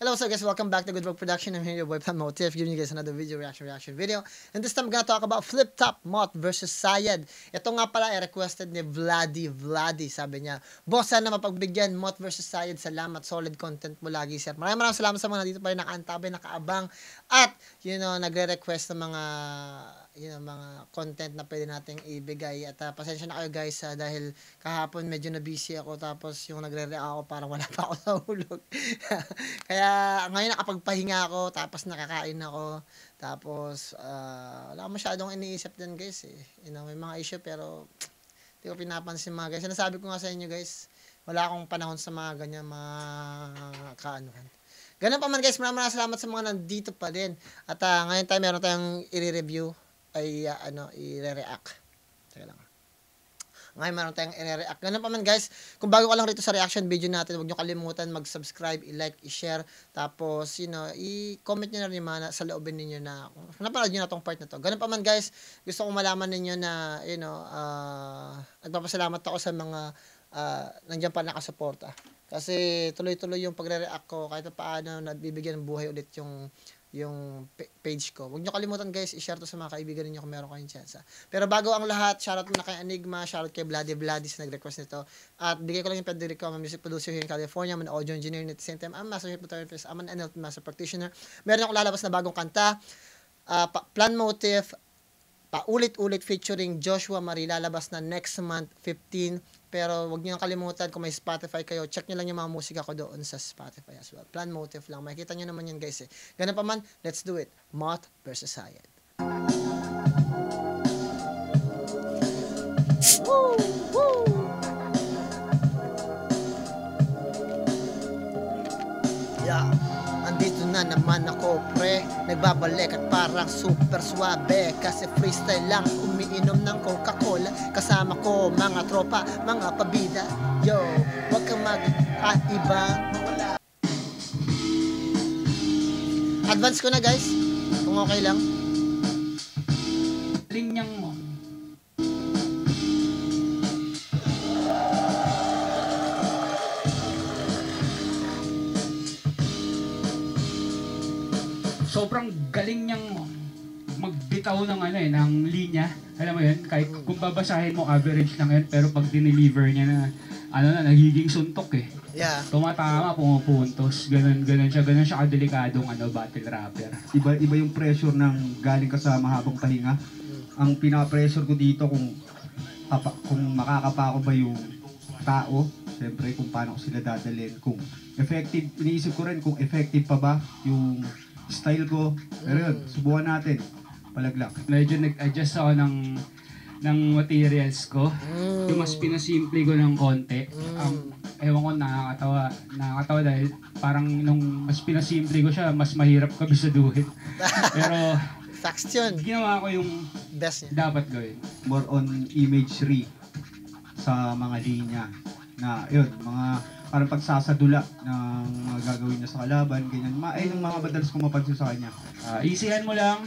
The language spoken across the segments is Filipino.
Hello, so guys, welcome back to Good Work Production. I'm here, your boy Plan Motif, giving you guys another reaction video. And this time, I'm gonna talk about Flip Top Moth versus Sayad. Ito nga pala ay requested ni Vladi. Sabi niya, boss, sana mapagbigyan Moth versus Sayad. Salamat, solid content mo lagi, sir. Maraming salamat sa mga dito pa rin nakaantabay, nakaabang. At, nagre-request ng mga mga content na pwede nating ibigay. At pasensya na kayo guys dahil kahapon medyo na busy ako, tapos yung nagre-react ako parang wala pa ako sa hulog. Kaya ngayon nakapagpahinga ako, tapos nakakain ako, tapos wala masyadong iniisip din guys eh. May mga issue pero hindi ko pinapansin mga guys. Sinasabi ko nga sa inyo guys, wala akong panahon sa mga ganyan mga kaanuhan. Ganun pa man guys, maraming salamat sa mga nandito pa din. At ngayon tayo meron tayong i-review ay i-react. Teka lang. Ngayon meron tayong i-react. Ganun pa man guys, kung bago ka lang rito sa reaction video natin, huwag nyo kalimutan mag-subscribe, i-like, i-share, tapos i-comment nyo na rin mga sa loobin ninyo na kung napanood nyo na tong part na to. Ganun pa man guys, gusto kong malaman ninyo na nagpapasalamat ako sa mga nandiyan pa nakasuporta. Kasi tuloy-tuloy yung pagre-react ko, kahit paano nabibigyan ng buhay ulit yung page ko. Huwag nyo kalimutan guys, i-share to sa mga kaibigan niyo kung meron kayong chance. Pero bago ang lahat, shoutout muna kay Enigma, shoutout kay Vladi sa nag-request nito. At bigay ko lang yung pwede ko, I'm a music producer here in California, I'm an audio engineer, and at the same time, I'm a master hypnotherapist, I'm an NLP master practitioner. Meron akong lalabas na bagong kanta, Plan Motif, paulit-ulit featuring Joshua Marie, lalabas na next month, 15. Pero wag niyo kalimutan, kung may Spotify kayo, check niyo lang yung mga musika ko doon sa Spotify as well. Plan Motif lang. Makikita niyo naman yan guys eh. Ganun pa man, let's do it. Moth versus Sayad. Woo! Woo! Yeah. Andito na naman ako pre, nagbabalik at parang super suabe, kasi freestyle lang, umiinom ng Coca-Cola, kasama ko mga tropa, mga pabida. Yo, wag kang mag-aibang mawala. Advance ko na guys, kung okay lang. Linyang mo. Sobrang galing niyang magbitaw ng ng linya. Alam mo 'yun, kahit kung babasahin mo average lang 'yan, pero pag dineliver niya na nagiging suntok eh. Yeah. Tumatama, pumupuntos. Ganun siya kadelikadong battle rapper. Iba yung pressure ng galing ka sa mahabang pahinga. Ang pinaka-pressure ko dito kung makakapa ko ba yung tao, siyempre kung paano ko sila dadalhin, kung effective, iniisip ko rin kung effective pa ba yung style ko. Pero yun, subukan natin. Palaglag. Medyo nag-adjust ako ng materials ko. Yung mas pinasimple ko ng konti. Ewan ko, nakakatawa dahil parang nung mas pinasimple ko siya, mas mahirap kabisaduhin. Pero facts yun. Ginawa ko yung best niya. Dapat gawin. More on imagery sa mga linya. Na yun, mga parang pagsasadula ng mga gagawin niya sa kalaban, ganyan. Ayun yung mga madalas kong mapansin sa kanya. Easyhan mo lang.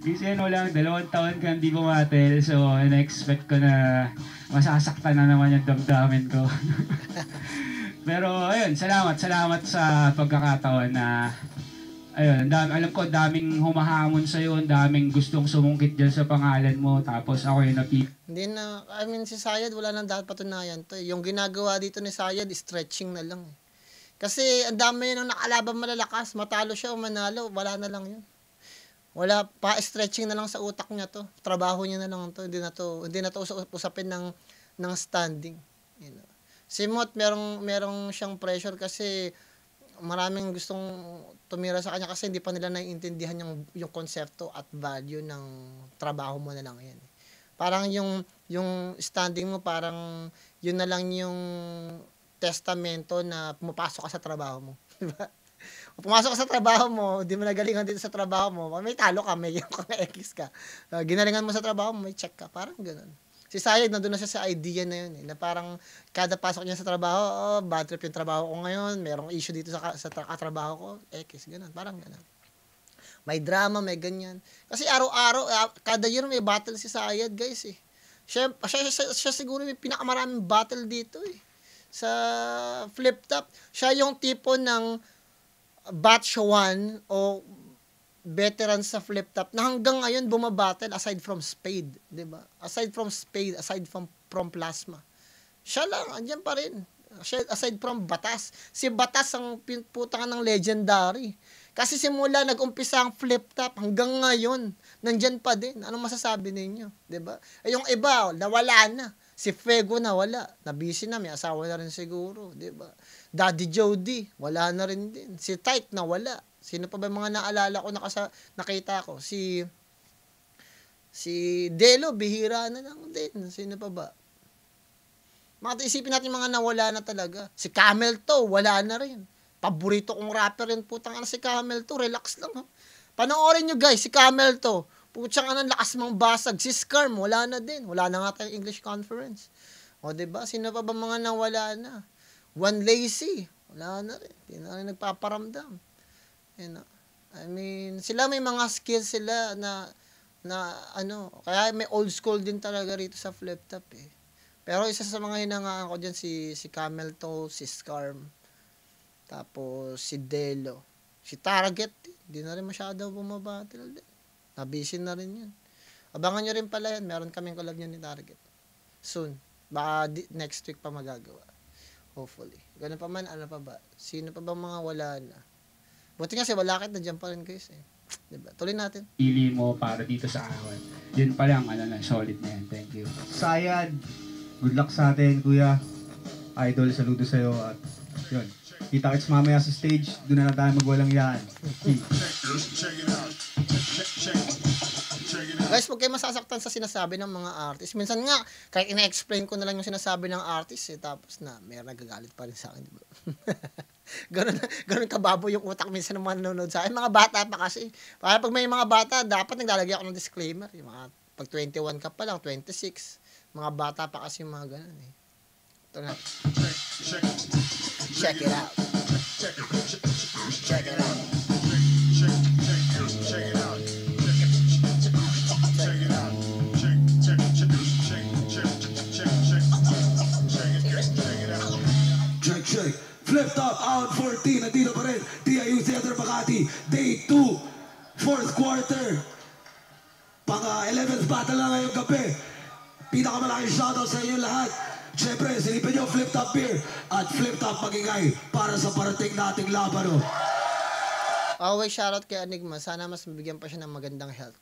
Easyhan mo lang. 2 taon ka hindi bumatel. So, na-expect ko na masasaktan na naman yung damdamin ko. Pero, ayun, salamat sa pagkakataon na ayun, alam ko daming humahamon sa'yo, daming gustong sumungkit dyan sa pangalan mo, tapos ako yung Hindi na, si Sayad wala nang dapat patunayan to. Yung ginagawa dito ni Sayad, stretching na lang. Kasi ang dami nang nakalaban malalakas, matalo siya o manalo, wala na lang yun. Wala pa, stretching na lang sa utak niya to. Trabaho niya na lang to, hindi na to usapin ng standing. Si Moth merong siyang pressure kasi maraming gustong tumira sa kanya kasi hindi pa nila naiintindihan yung konsepto at value ng trabaho mo na lang yan. Parang yung standing mo, parang yun na lang yung testamento na pumapasok ka sa trabaho mo. Diba? Pumasok ka sa trabaho mo, di mo nagalingan dito sa trabaho mo, may talo ka, may X ka. Ginalingan mo sa trabaho mo, may check ka. Parang ganun. Si Sayad, nandun na siya sa idea na yun. Na parang kada pasok niya sa trabaho, bad trip yung trabaho ko ngayon, merong issue dito sa katrabaho ko, X, ganun. Parang ganun. May drama, may ganyan. Kasi araw-araw, kada year may battle si Sayad, guys eh. Siya siguro may pinakamaraming battle dito eh. sa flip top. Siya yung tipo ng batch 1 o veteran sa flip top na hanggang ngayon bumabattle aside from Spade, 'di ba? Aside from Spade, aside from Plasma. Siya lang, andyan pa rin. Aside from Batas. Si Batas ang putang ng legendary. Kasi simula nag-umpisa ang flip top hanggang ngayon, nandyan pa din. Anong masasabi ninyo? 'Di ba? Yung iba, nawala na. Si Fego nawala. Nabisi na, may asawa na rin siguro. 'Di ba? Daddy Jody, wala na rin din. Si Tyke nawala. Sino pa ba yung mga naalala ko, nakita ko? Si Delo, bihira na lang din. Sino pa ba? Isipin natin mga nawala na talaga. Si Camel Toe, wala na rin. Paborito kong rapper yun, putang si Camel Toe, relax lang ha. Panoorin nyo guys, si Camel Toe, putang lakas mong basag. Si Scarm, wala na din. Wala na nga tayong English conference. O diba, sino pa ba mga nawala na? One Lazy, wala na rin. Hindi na rin nagpaparamdam. You know? I mean, sila may mga skills sila na kaya may old school din talaga rito sa flip top eh. Pero isa sa mga hinangaan ko dyan si Camel Toe, si Scarm, tapos si Delo, si Target, hindi na rin masyado bumabattle din. Nabisi na rin yun. Abangan nyo rin pala yan, meron kaming collab nyo ni Target. Soon. Baka next week pa magagawa. Hopefully. Ganun pa man, ano pa ba? Sino pa ba mga wala na? Buti nga si Walakit, nandiyan pa rin guys eh. Diba? Tuloy natin. Pili mo para dito sa awan. Yun pa lang, solid na yan. Thank you. Sayad, good luck sa atin, kuya. Idol, saludo sa'yo. At yun, kita-kits mamaya sa stage. Doon na tayo magwalang yan. Guys, huwag kayo masasaktan sa sinasabi ng mga artist. Minsan nga, kahit ina-explain ko na lang yung sinasabi ng artist, tapos na, may nagagalit pa rin sa akin. Diba? ganun kababo yung utak minsan ng mga nanonood sa akin. Mga bata pa kasi. Pag may mga bata, dapat naglalagay ako ng disclaimer. Yung mga, pag 21 ka pa lang, 26, mga bata pa kasi yung mga ganun eh. Ito na. Check it out. Check it out. Check. Flip top, out 14, nandito pa rin. DIU Theater Makati, day 2, 4th quarter. Pang 11th battle na ngayong gabi. Pinakamalaking shoutout sa inyo lahat. Siyempre, silipin nyo Flip Top Beer at Flip Top Magingay para sa parating nating laban. Always shoutout kay Enigma. Sana mas mabigyan pa siya ng magandang health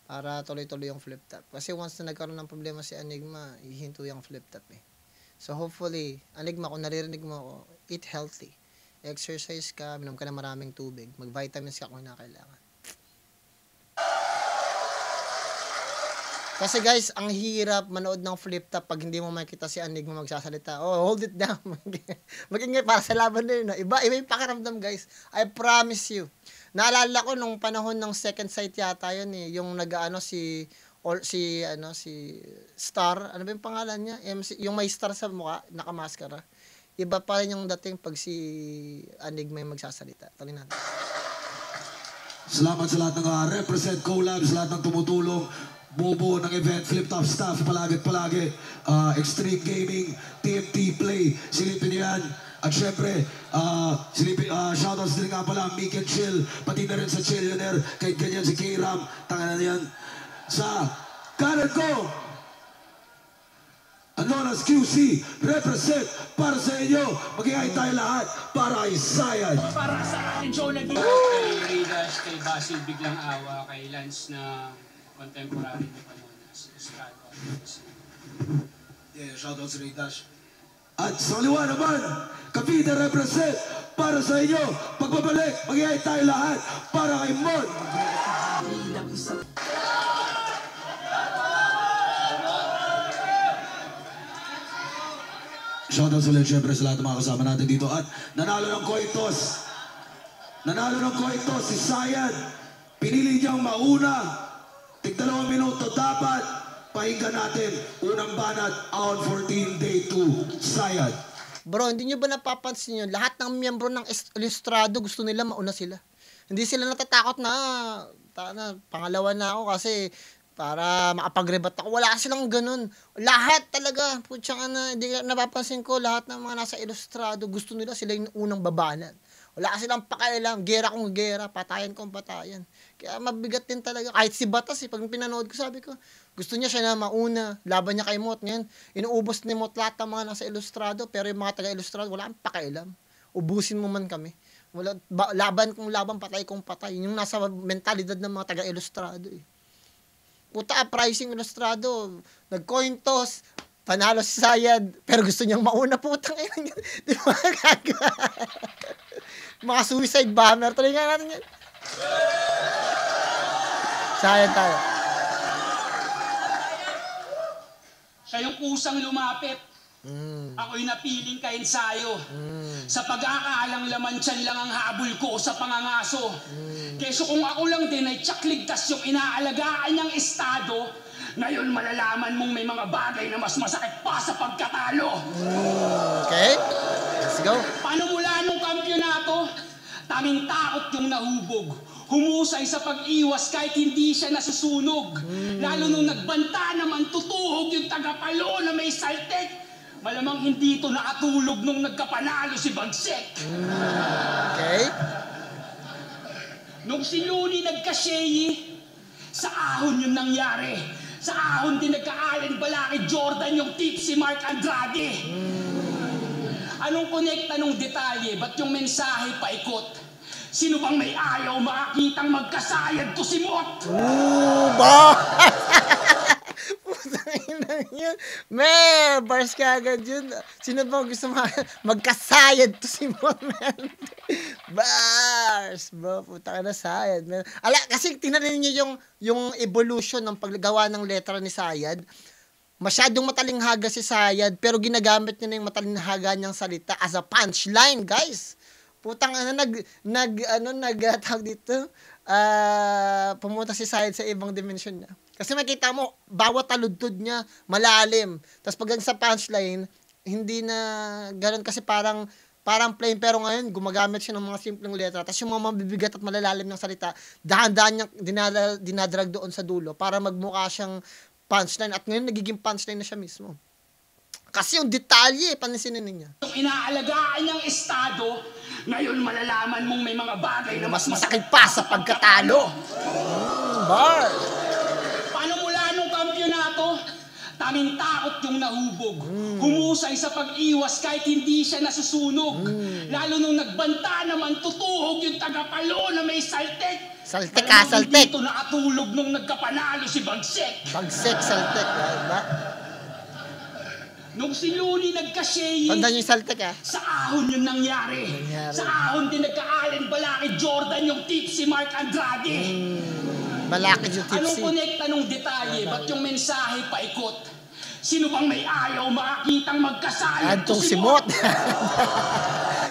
para tuloy-tuloy yung flip top. Kasi once na nagkaroon ng problema si Enigma, ihinto yung flip top eh. So hopefully, Enigma, kung naririnig mo ako, eat healthy. Exercise ka, minom ka na maraming tubig. Mag-vitamins ka kung kailangan. Kasi guys, ang hirap manood ng flip top pag hindi mo makita si Enigma magsasalita. Oh, hold it down. Magingay para sa laban na yun. Iba yung pakiramdam guys. I promise you. Naalala ko nung panahon ng second sight yata yun eh. Yung nag-ano si Star. Ano ba yung pangalan niya? MC, yung may star sa mukha, nakamaskara. Iba pa rin yung dating pag si Enigma yung magsasalita. Tuloy natin. Salamat sa lahat ng represent collab, sa lahat ng tumutulong. Buo ng event, Flip Top staff, palagi. Extreme Gaming, TMT Play, silipin niyo yan. At syempre, shoutouts din nga pala, Meek and Chill, pati na rin sa Chillionaire, kahit ganyan si K-Ram, tanga na yan. Sa kanan ko, Anonas QC, represent para sa inyo, magigay tayo lahat para kay Sayad. Para sa ating show naging kay Ridas, kay Basil Biglang Awa, kay Lance na contemporary na Panonas, Estrado. Yeah, shoutout sa Ridas. At sa kaliwa naman, Cavite represent para sa inyo. Pagbabalik, magigay tayo lahat para kay Mon. Shoutout sa ulit syempre sa lahat ng mga kasama natin dito. At nanalo ng Coitos. Nanalo ng Coitos si Sayad. Pinili niyang mauna. Tig-2 minuto dapat. Pahinga natin. Unang banat, out 14, day 2. Sayad. Bro, hindi nyo ba napapansin nyo? Lahat ng miyembro ng Estrado gusto nila mauna sila. Hindi sila natatakot na pangalawa na ako kasi para makapag-rebut ako. Wala silang ganun. Lahat talaga, putsang hindi napapansin ko, lahat ng mga nasa Ilustrado, gusto nila sila yung unang babanan. Wala silang pakialam, gera kung gera, patayan kung patayan. Kaya mabigat din talaga. Kahit si Batas, pag pinanood ko, sabi ko, gusto niya siya na mauna, laban niya kay Mot. Ngayon, inuubos ni Mot lahat ng mga nasa Ilustrado, pero yung mga taga-Ilustrado, wala kang pakialam. Ubusin mo man kami. Wala, laban kung laban, patay kung patay. Yung nasa mentalidad ng mga taga-Ilustrado eh. Puta, pricing Ilustrado, nag-coin toss, panalo si Sayad, pero gusto niyang mauna, putang ina. Di ba gagawa? Mga suicide bomber, tuloy nga natin yan. Sayad tayo. Siya yung kusang lumapit. Ako'y napiling ka-ensayo. Sa pag-aakalang laman tiyan lang ang habol ko sa pangangaso. Keso kung ako lang din ay tiyakligtas yung inaalagaan niyang estado, ngayon malalaman mong may mga bagay na mas masakit pa sa pagkatalo. Okay, let's go. Paano mula nung kampyonato? Taming takot yung nahubog. Humusay sa pag-iwas kahit hindi siya nasusunog. Lalo nung nagbanta naman tutuhog yung tagapalo na may saltek. Malamang hindi ito nakatulog nung nagkapanalo si Bagsek. Okay. Nung si Looney nagkasyeyi, sa ahon yun nangyari. Sa ahon din nagka-Allen Balaki Jordan yung tip si Mark Andrade. Anong konekta nung detalye? Ba't yung mensahe paikot? Sino bang may ayaw makakitang magkasayad to si Mot? Ba! Putang ina yun. Man, bars ka agad yun. Sino ba gusto magkasayad to si Mot, man? Bars! Ba, putang ina sayad, man. Kasi tingnan niyo yung evolution ng paggawa ng letra ni Sayad. Masyadong matalinghaga si Sayad, pero ginagamit niya na yung matalinghaga niyang salita as a punchline, guys. Putang tawag dito, pumunta si Sayad sa ibang dimension niya. Kasi makita mo, bawat taludtod niya, malalim. Tapos pag sa punchline, hindi na ganun kasi parang plain, pero ngayon, gumagamit siya ng mga simpleng letra. Tapos yung mga mabibigat at malalalim ng salita, dahan-dahan niyang dinadrag doon sa dulo para magmukha siyang punchline. At ngayon, nagiging punchline na siya mismo. Kasi yung detalye, panisinin niya. Yung inaalagaan niyang estado, ngayon malalaman mong may mga bagay na mas masakit pa sa pagkatalo. Bar! Paano mula nung kampyonato? Taming takot yung nahubog. Humusay sa pag-iwas kahit hindi siya nasusunog. Lalo nung nagbanta naman tutuhog yung tagapalo na may saltek. Saltek ka, saltek. Dito nakatulog nung nagkapanalo si Bagsek. Bagsek, saltek. Diba? Nung si Looney nagkasyeyi, tandaan yung saltek sa ahon yun nangyari. Sa ahon din nagka-Allen Balaki Jordan yung tip si Mark Andrade. Balaki yung tipsy. Anong konekta nung detalye? Ba't yung mensahe paikot? Sino bang may ayaw makakitang magkasayad to si Mot?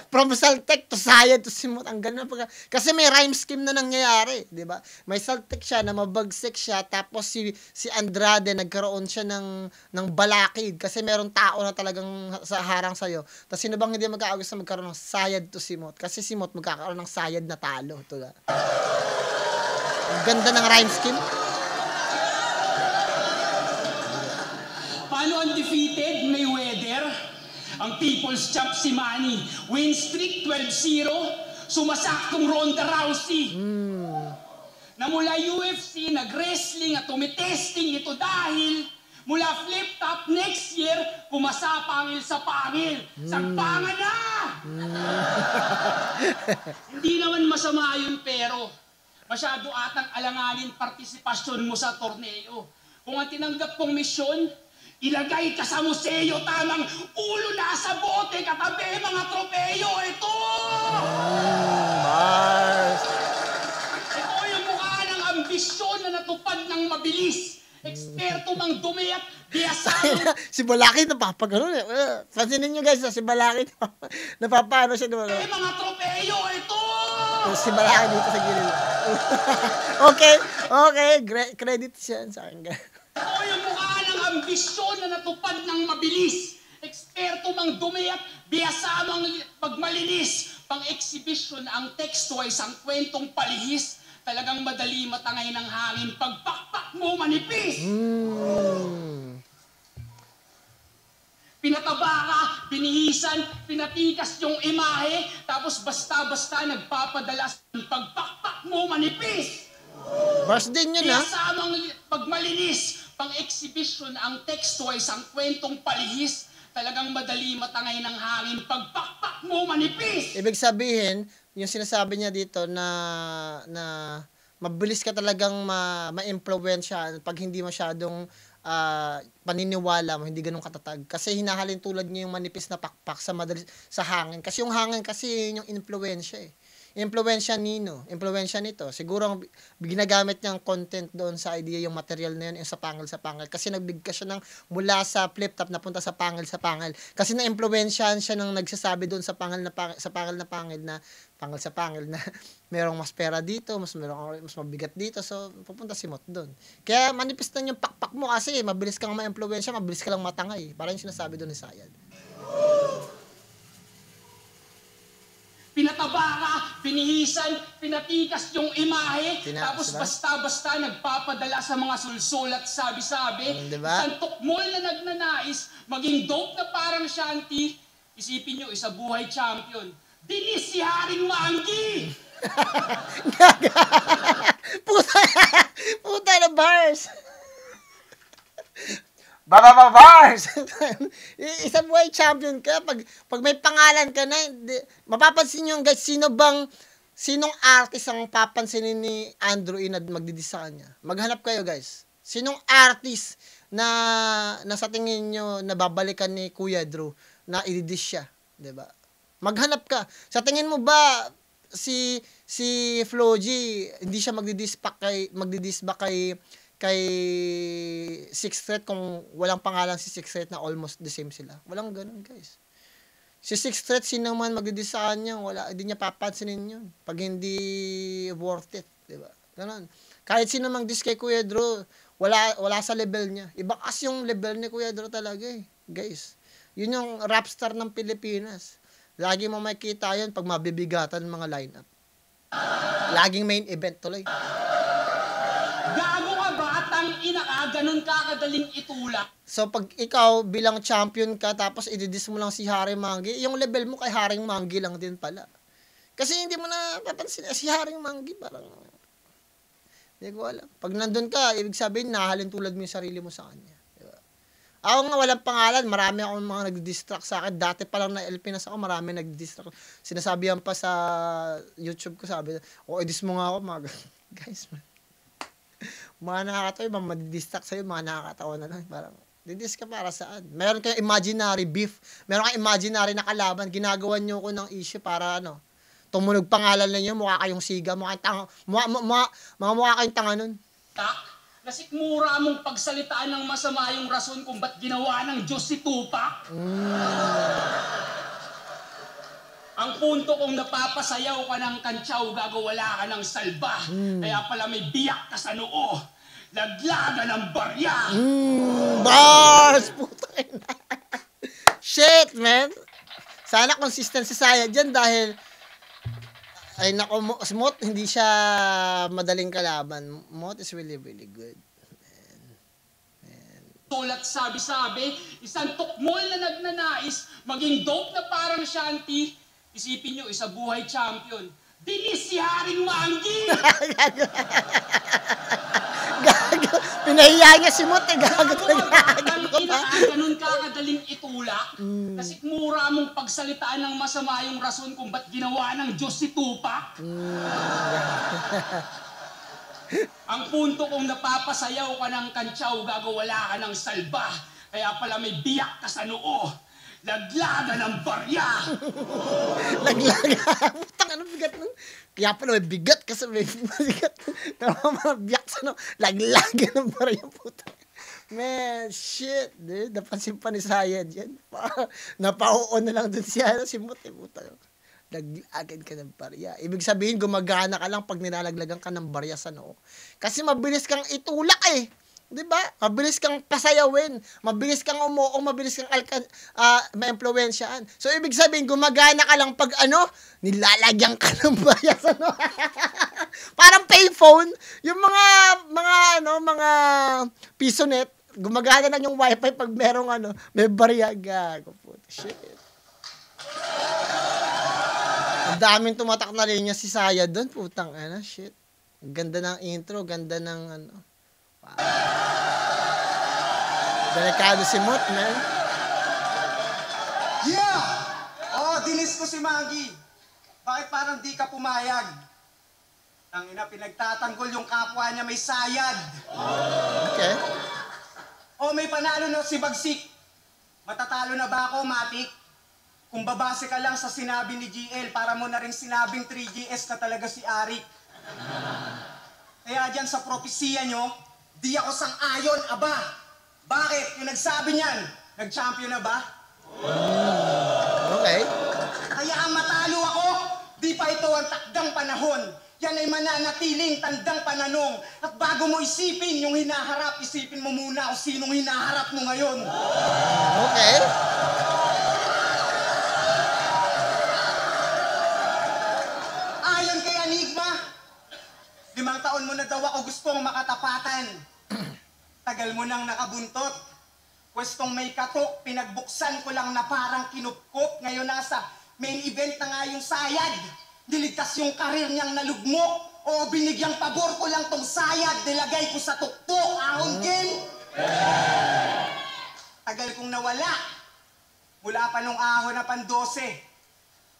From saltek to sayad to si Mot. Ang ganda pag kasi may rhyme scheme na nangyayari, di ba? May saltek siya na mabagsik siya, tapos si Andrade nagkaroon siya ng balakid kasi merong tao na talagang sa harang sa'yo. Tapos sino bang hindi magkaagos na magkaroon ng sayad to si Mot? Kasi si Mot magkakaroon ng sayad na talo. Diba? Ang ganda ng rhyme scheme. Paano undefeated Mayweather? Ang people's champ si Manny. Win streak 12-0. Sumasaktong Ronda Rousey. Na mula UFC, nag-wrestling at tumitesting ito dahil mula flip top next year, pumasa pangil sa pangil. Sagpangan na! Hindi naman masama yun, pero masyado atang alanganin partisipasyon mo sa torneo. Kung ang tinanggap kong misyon, ilagay ka sa museo, tamang ulo na sa bote, katabi mga tropeyo, ito! Ito yung mukha ng ambisyon na natupad ng mabilis. Eksperto mang dumi at biyasado. Si Balaki napapagano. Pansinin nyo guys, si Balaki napapano siya. Mga tropeyo, ito! Si Balaki dito sa gilid. Okay. Credit siya sa akin. Ito yung mukha ng ambisyon na natupad ng mabilis. Eksperto mang dumi at biyasamang pagmalinis. Pang-exhibition ang teksto ay isang kwentong palihis. talagang madali matangay ng hangin. Pagpakpak mo, manipis! Pinataba ka, binihisan, pinatikas yung imahe, tapos basta-basta nagpapadala. Pagpakpak mo, manipis! Bars din yun, ha? Kasamang pagmalinis, pang-exhibition, ang teksto ay isang kwentong palihis, talagang madali matangay ng hangin. Pagpakpak mo, manipis! Ibig sabihin, yung sinasabi niya dito na mabilis ka talagang ma-impluwensya pag hindi masyadong paniniwala mo, hindi ganun katatag. Kasi hinahalin tulad niya yung manipis na pakpak sa hangin. Kasi yung hangin kasi yung influensya eh. Impluwensya nito. Siguro ginagamit niyang content doon sa idea yung material na yun, yung sa pangil. Kasi nagbigkas siya ng mula sa flip top napunta sa pangil. Kasi na-impluwensyahan siya ng nagsasabi doon sa pangil na merong mas pera dito, mas mabigat dito. So, pupunta si Mot doon. Kaya manipis na yung pakpak mo kasi mabilis kang ma-impluwensya, mabilis ka lang matangay. Parang yung sinasabi doon ni Sayad. Pinataba ka, binihisan, pinatikas yung imahe, tapos diba? basta-basta nagpapadala sa mga sulsul at sabi-sabi. Diba? Isang tukmol na nagnanais, maging dope na parang Shanti. Isipin nyo, isa buhay champion. Dinis si Haring Manggi! Puta na bars! Bars! Isang buhay champion ka. Pag may pangalan ka na, mapapansin nyo guys, sinong artist ang papansinin ni Andrew Inad magdidis sa kanya? Maghanap kayo guys. Sinong artist na sa tingin nyo nababalikan ni Kuya Drew na ididis siya? Diba? Maghanap ka. Sa tingin mo ba si Flo G hindi siya magdidis ba kay Sixth Threat kung walang pangalan si Sixth Threat na almost the same sila? Walang ganun guys. Si Sixth Threat, sino man magdidis sa kanya, hindi niya papansinin yun pag hindi worth it, diba? Ganun. Kahit sino mang dis kay Kuya Drew, wala sa level niya. Iba kasi yung level ni Kuya Drew talaga eh, guys. Yun yung rap star ng Pilipinas. Lagi mo makikita yun pag mabibigatan ng mga lineup. Laging main event tuloy. Gago ka ba at ang ina ka, ganun ka kadaling itulak? So pag ikaw bilang champion ka tapos ididis mo lang si Haring Manggi, yung level mo kay Haring Manggi lang din pala. Kasi hindi mo na papansin si Haring Manggi parang hindi ko alam. Pag nandun ka, ibig sabihin nahalin tulad mo yung sarili mo sa kanya. Diba? Ako nga walang pangalan, marami akong mga nag-distract sa akin. Dati pa lang na LPNAS ako, marami nag-distract. Sinasabihan pa sa YouTube ko, sabi, edis mo nga ako, mga guys, man. Mga nakakatawa, mga madidistract sa'yo, mga nakakatawa na lang. Parang, didis ka para saan? Meron kayong imaginary beef. Meron kayong imaginary na kalaban. Ginagawan nyo ko ng issue para tumunog pangalan ninyo, mukha kayong siga, mukha kayong tanga nun. Nasikmura mong pagsalitaan ng masama yung rason kung ba't ginawa ng Diyos si Tupac. Ang punto kung napapasayaw ka ng kantsaw, gagawala ka ng salba. Kaya pala may biyak ka sa noo. Laglaga ng barya. Bars! Puta na. Shit, man. Sana consistent si Saya dyan dahil ay nako, Mot, hindi siya madaling kalaban. Mot is really, really good. Sulat sabi-sabi, isang tukmol na nagnanais, maging dope na parang Shanti. Isipin nyo, isa buhay champion. Dinis si Haring Manggi! Gago. Pinahiya niya si Mot eh. Gago talaga. Ganun ka kadaling itulak. Kasi mura mong pagsalitaan ng masama yung rason kung ba't ginawa ng Diyos si Tupac. Ang punto kung napapasayaw ka ng kantsaw, gagawala ka ng salba. Kaya pala may biyak ka sa noo. Laglaga ng barya! Laglaga. Putang, ano bigat nun? Kaya pala may bigat kasi may bigat. Biyak sa laglaga ng barya, putang. Man, shit, dude. Napansin pa ni Sayad yan. Napauon na lang dun si Mot, putang. Laglagan ka ng barya. Ibig sabihin, gumagana ka lang pag nilalaglagan ka ng barya sa noo. Kasi mabilis kang itulak eh. Diba? Mabilis kang pasayawin, mabilis kang umuong, mabilis kang ma-impluwensyahan. So, ibig sabihin, gumagana ka lang pag nilalagyan ka ng bias, Parang payphone, yung mga piso net, gumagana na yung wifi pag merong may barya. Gago po. Shit. Ang daming tumatak na rin niya si Saya doon. Putang shit. Ganda ng intro, ganda ng wow. Delikado si Mot, man. Yeah! Oh, dinis ko si Maggie. Bakit parang di ka pumayag? Tangina, pinagtatanggol yung kapwa niya may sayad. Okay. Oh, may panalo na si Bagsik. Matatalo na ba ako, Matik? Kung babase ka lang sa sinabi ni GL, para mo na rin sinabing 3GS ka talaga si Arik. Kaya dyan sa propesiya nyo, di ako sang-ayon, aba. Bakit? Yung nagsabi niyan, nag-champion na ba? Okay. Kaya ang matalo ako, di pa ito ang takdang panahon. Yan ay mananatiling tandang pananong. At bago mo isipin yung hinaharap, isipin mo muna kung sinong hinaharap mo ngayon. Okay. Ayon kay Enigma, 5 taon mo na daw ako gustong makatapatan. Tagal mo nang nakabuntot. Pwestong may katok, pinagbuksan ko lang na parang kinupkop. Ngayon nasa main event na nga yung sayad. Niligtas yung karir niyang nalugmok. O binigyang pabor ko lang tong sayad. Nilagay ko sa tuktok. Ahon game. Tagal kong nawala. Mula pa nung ahon na pan-12.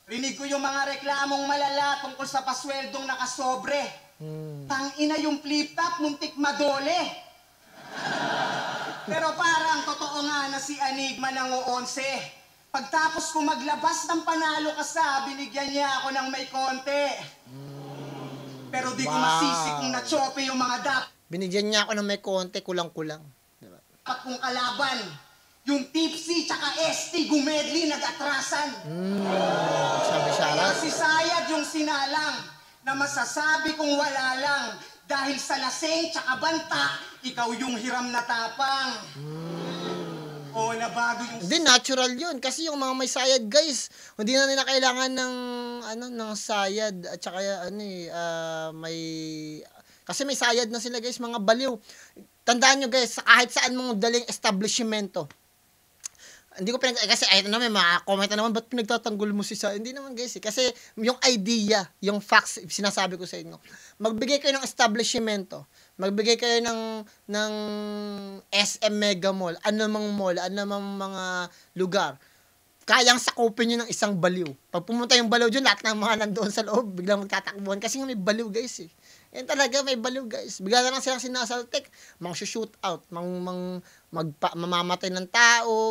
Rinig ko yung mga reklamong malala tungkol sa pasweldong nakasobre. Tangina yung flip-top, muntik madole. Pero parang totoo nga na si Enigma ng 11. Pagtapos ko maglabas ng panalo ka sa, binigyan niya ako ng may konti. Pero di ko masisi kung na-chope yung mga dapat. Binigyan niya ako ng may konti, kulang-kulang. Diba? At kung kalaban, yung tipsy tsaka ST gumedli nag-atrasan. Sabi Kaya Sarah. si Sayad yung sinalang na masasabi kong wala lang. Dahil sa laseng tsaka banta, ikaw yung hiram na tapang. O nabago yung... Hindi, natural yun. Kasi yung mga may sayad, guys, hindi na nila kailangan ng sayad. At saka, may... Kasi may sayad na sila, guys, mga baliw. Tandaan nyo, guys, kahit saan mong daling establishmento. Hindi ko kasi may mga comment na naman, ba't pinagtatanggol mo si Saya? Hindi naman, guys, Kasi yung idea, yung facts, sinasabi ko sa inyo. Magbigay kayo ng establishmento. Magbigay kayo ng SM Mega Mall, anumang mga lugar. Kayang sakupin nyo ng isang baliw. Pag pumunta yung baliw dyan, lahat ng mga nandoon sa loob, biglang magtatakbuhan. Kasi nga may baliw, guys, Yan talaga, may baliw, guys. Bigla na lang silang sinasaltek, shoot out, mamamatay ng tao,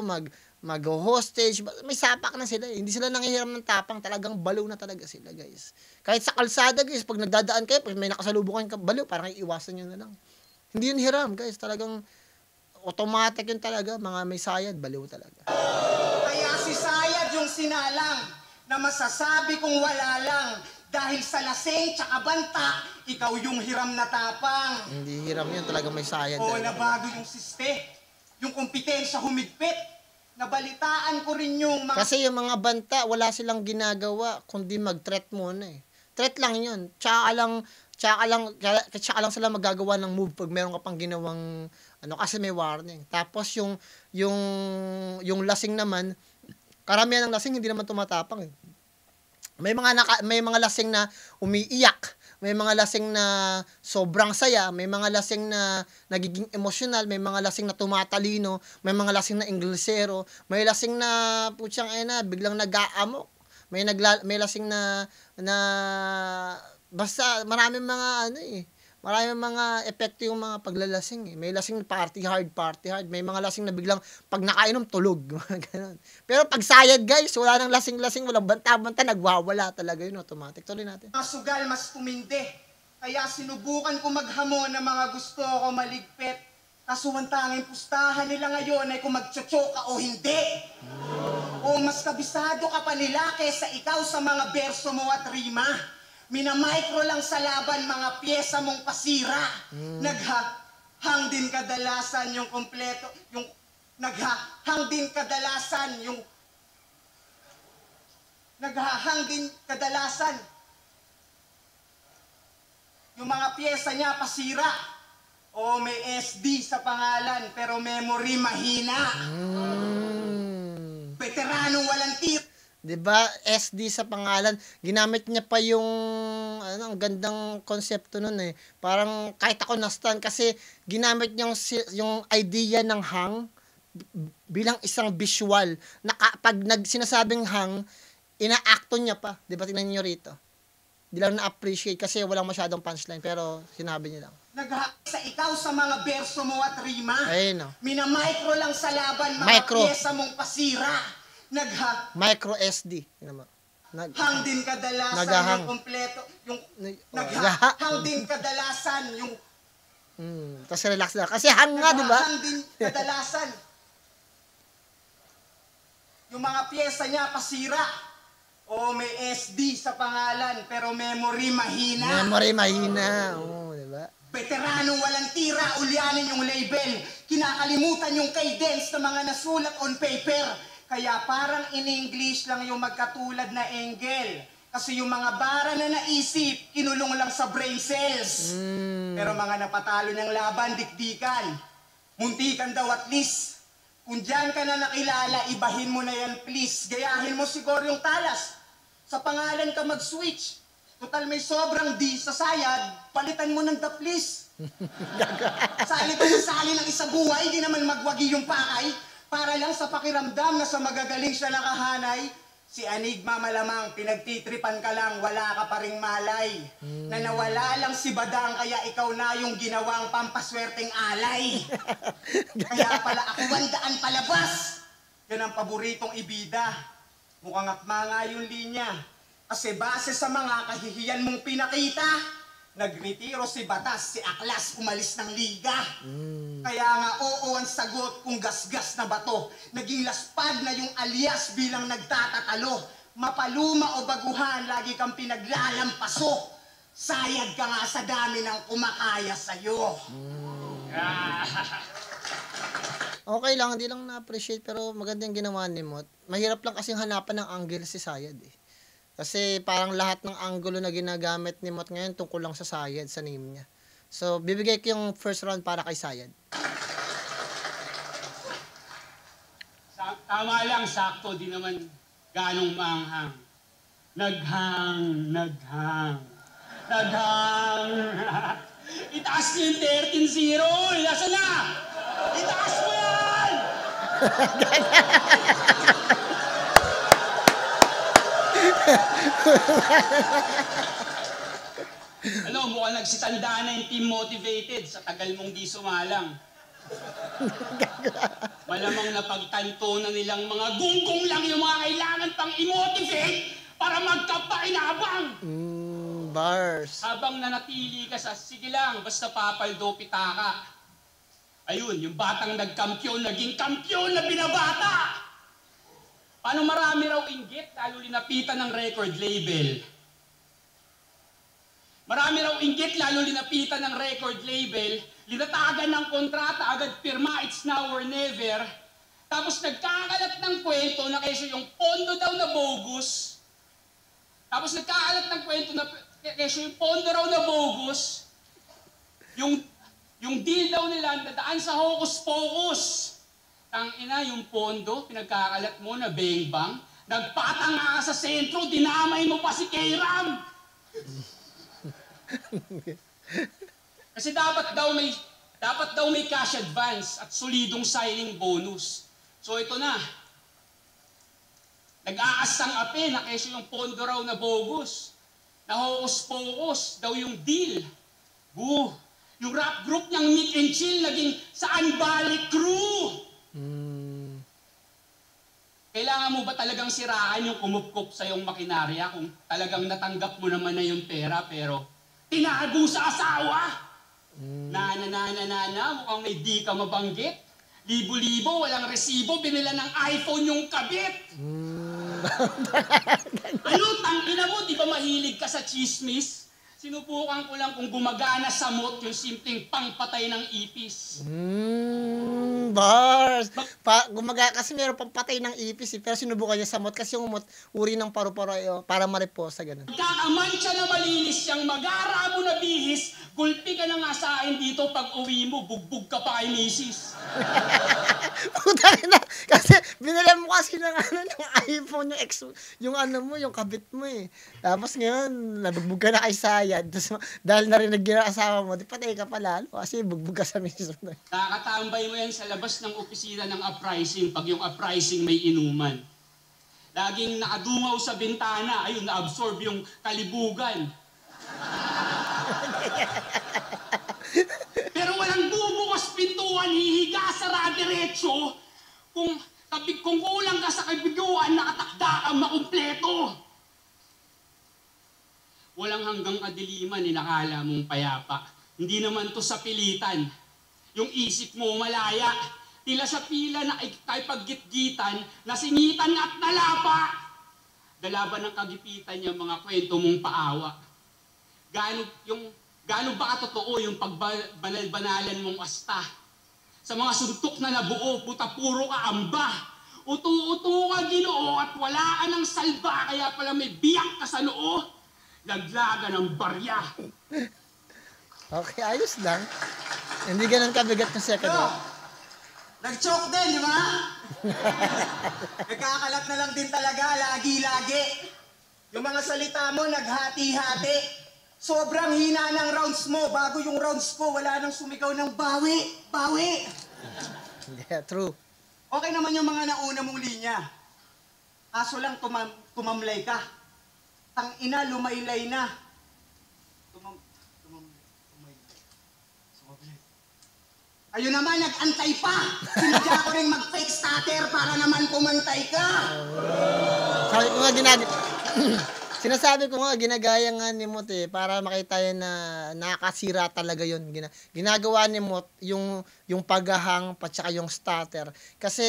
mag-hostage, may sapak na sila. Hindi sila nanghihiram ng tapang, talagang baliw na talaga sila, guys. Kahit sa kalsada, guys, pag nagdadaan kayo, pag may nakasalubungan ka baliw, parang iiwasan nyo na lang. Hindi yun hiram, guys. Talagang automatic yun talaga. Mga may sayad, baliw talaga. Kaya si Sayad yung sinalang na masasabi kong wala lang. Dahil sa laseng tsaka banta, ikaw yung hiram na tapang. Hindi hiram yun, talaga may sayad. O nabago yung siste, yung kompetensya humigpit. Nabalitaan ko rin yung mga... Kasi yung mga banta, wala silang ginagawa kundi mag-threat muna Threat lang yun. Tsaka lang sila magagawa ng move pag meron ka pang ginawang kasi may warning. Tapos yung lasing naman, karamihan ng lasing hindi naman tumatapang May mga lasing na umiiyak, may mga lasing na sobrang saya, may mga lasing na nagiging emosyonal, may mga lasing na tumatalino, may mga lasing na inglesero, may lasing na biglang nag-aamok, may lasing na basta maraming mga maraming mga epekto yung mga paglalasing May lasing party hard. May mga lasing na biglang pag nakainom, tulog. Ganun. Pero pag sayad, guys, wala nang lasing-lasing, walang banta-banta, nagwawala talaga yun, automatic. Tuloy natin. Mga sugal mas tumindi. Kaya sinubukan ko maghamon ng mga gusto ko maligpit. Kaso ang tanging pustahan nila ngayon ay kung magtsotsoka o hindi. O mas kabisado ka pa nila kesa ikaw sa mga berso mo at rima. Minamicro lang sa laban mga pyesa mong pasira. Naghahang din kadalasan yung kompleto, naghahang din kadalasan Yung mga pyesa niya pasira. O may SD sa pangalan pero memory mahina. Veteranong walang tip. 'Di ba? SD sa pangalan. Ginamit niya pa yung ang gandang konsepto nun eh. Parang kahit ako na-stun kasi ginamit niya yung idea ng hang bilang isang visual na pag sinasabing hang, ina-acto niya pa. 'Di ba? Tingnan niyo rito. Di lang na-appreciate kasi walang masyadong punchline pero sinabi niya lang. Naghahack sa ikaw sa mga verso mo at rima. Ayun, no. Mina-micro lang sa laban mga Micro. pyesa mong pasira. Micro SD. Hang din kadalasan Naghahang. yung kompleto. Yung Nagha- hang din kadalasan yung Tapos relax na. Kasi hang nga, di ba? Hang din kadalasan. Yung mga pyesa niya pasira. O may SD sa pangalan pero memory mahina. Memory mahina. Oo, di ba? Veteranong walang tira, ulyanin yung label. Kinakalimutan yung cadence ng mga nasulat on paper. Kaya parang in English lang yung magkatulad na angle. Kasi yung mga bara na naisip, kinulong lang sa brain cells. Pero mga napatalo niyang laban, dikdikan. Muntikan daw at least. Kung dyan ka na nakilala, ibahin mo na yan please. Gayahin mo siguro yung talas. Sa pangalan ka mag-switch. Total may sobrang D sa sayad, palitan mo ng the please. Sali pa yung sali ng isa buhay, di naman magwagi yung pakay. Para lang sa pakiramdam na sa magagaling siya nakahanay. Si Enigma malamang, pinagtitripan ka lang, wala ka pa ring malay. Na nawala lang si Badang, kaya ikaw na yung ginawang pampaswerteng alay. Kaya pala ako 100 palabas. Yan ang paboritong ibida. Mukhang akma nga yung linya. Kasi base sa mga kahihiyan mong pinakita, nagretiro si Batas, si Aklas umalis ng liga. Kaya nga oo ang sagot kung gasgas na bato. Naging laspag na yung alias bilang nagtatatalo. Mapaluma o baguhan, lagi kang pinaglalampaso. Sayad ka nga sa dami ng kumakaya sa'yo. Okay lang, hindi lang na-appreciate pero maganda yung ginawa ni Mot. Mahirap lang kasing hanapan ng angle si Sayad eh. Kasi parang lahat ng angulo na ginagamit ni Mot ngayon tungkol lang sa Sayad, sa name niya. So, bibigay ko yung first round para kay Sayad. Tama lang, sakto. Di naman ganong maanghang. Naghang. Itaas niyo yung 13-0. Nasa na? Itaas mo yan! Ano, mukhang nagsitanda na yung team motivated sa tagal mong di sumalang. Malamang napagtanto na nilang mga gunggong lang yung mga kailangan pang i-motivate para magkapakinabang. Bars. Habang nanatili ka sa, sige lang, basta papaldo pitaka. Ayun, yung batang nagkampyon, naging kampyon na binabata. Paano marami raw inggit, lalo linapitan ng record label. Marami raw inggit, lalo linapitan ng record label, linatagan ng kontrata, agad pirma, it's now or never. Tapos nagkakalat ng kwento na kesyo yung pondo daw na bogus. Tapos nagkakalat ng kwento na kesyo yung pondo raw na bogus. Yung deal daw nila, dadaan sa hocus-pocus. Tangina, yung pondo, pinagkakalat mo na bang-bang. Nagpatanga ka sa sentro, dinamay mo pa si K-Ram. Kasi dapat daw may cash advance at solidong signing bonus. So ito na. Nag-aasang ape na kesyo yung pondo raw na bogus. Na hocus-pocus daw yung deal. Yung rap group niyang Mick and Chill naging Saan Balik Crew. Kailangan mo ba talagang siraan yung kumupkup sa iyong makinarya kung talagang natanggap mo naman na yung pera pero tinago sa asawa? Nana, mukhang may di ka mabanggit. Libo-libo, walang resibo, binila ng iPhone yung kabit. Ano, tangina mo, di ba mahilig ka sa chismis? Sinubukan ko lang kung gumagana sa mot yung simpleng pangpatay ng ipis. Bars! Kasi meron pang patay ng ipis pero sinubukan niya sa mot kasi yung mot, uri ng paru-paro para mariposa, ganun. Kakamansya na malinis siyang magara mo na bihis, gulpi ka na nga sa akin dito pag uwi mo, bugbog ka pa kay misis. Putang ina, kasi binili mo kasi ng iPhone, yung yung kabit mo eh. Tapos ngayon, nabugbog ka na kay Sayad. Tapos dahil narinig yung asawa mo, di patay ka pa lalo kasi bugbog ka sa misis mo. Nakakatambay mo yan sa labas ng opisina ng uprising pag yung uprising may inuman. Laging nakadungaw sa bintana, ayun, na-absorb yung kalibugan. Pero walang bubukas pintuan, hihiga sa radiretso. Kung kulang ka sa kabiguan, nakatakda kang makumpleto. Walang hanggang kadiliman, inakala mong payapa. Hindi naman to sa pilitan. Yung isip mo malaya. Tila sa pila na kay paggitgitan, nasingitan at nalapa. Dalaban ng kagipitan niya mga kwento mong paawa. Gaano ba katotoo yung pagbanal-banalan mong asta? Sa mga suntok na nabuo, puta puro ka amba. Utu-utu ka Ginoo at wala ka ng salba, kaya pala may biyak ka sa noo. Laglagan ng barya. Okay, ayos lang. Hindi ganun kabigat ng second one. Nag-choke din, di ba? Nagkakalat na lang din talaga, lagi-lagi. Yung mga salita mo, naghati-hati. Sobrang hina ng rounds mo. Bago yung rounds ko, wala nang sumigaw ng bawi. Bawi. Yeah, true. Okay naman yung mga nauna mong linya. Kaso lang tumamlay ka. Tang-ina, lumaylay na. Ayun naman, nag-antay pa. Sinadya ko rin mag-fake starter para naman pumantay ka. Sabi ko nga sinasabi ko nga, ginagaya nga ni Mot para makita yan na nakakasira talaga yun. Ginagawa ni Mot yung paghahang at saka yung starter. Kasi